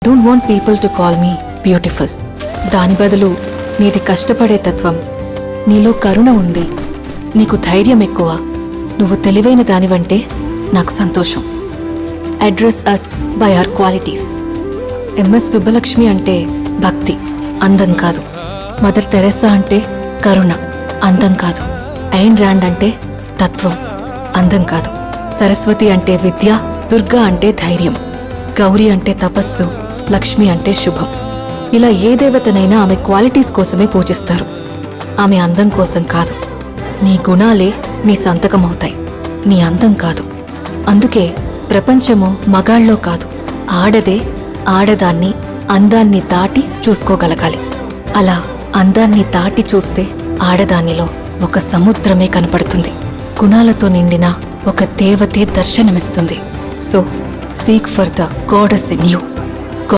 Don't want people to call me beautiful. దాని బదులు నీది కష్టపడే తత్వం, నీలో కరుణ ఉంది, నీకు ధైర్యం ఎక్కువ, నువ్వు తెలివైన దానివంటే నాకు సంతోషం. Address us by our qualities. MS Subbulakshmi అంటే భక్తి, అందం కాదు. మదర్ తెరెసా అంటే కరుణ, అందం కాదు. ఐన్ ర్యాండ్ అంటే తత్వం, అందం కాదు. సరస్వతి అంటే విద్య, దుర్గా అంటే ధైర్యం, గౌరీ అంటే తపస్సు, లక్ష్మి అంటే శుభం. ఇలా ఏ దేవతనైనా ఆమె క్వాలిటీస్ కోసమే పూజిస్తారు, ఆమె అందం కోసం కాదు. నీ గుణాలే నీ సంతకమవుతాయి, నీ అందం కాదు. అందుకే ప్రపంచము మగాళ్ళలో కాదు, ఆడదే ఆడదాన్ని అందాన్ని దాటి చూసుకోగలగాలి. అలా అందాన్ని దాటి చూస్తే ఆడదానిలో ఒక సముద్రమే కనపడుతుంది, గుణాలతో నిండిన ఒక దేవతే దర్శనమిస్తుంది. So seek for the goddess in you.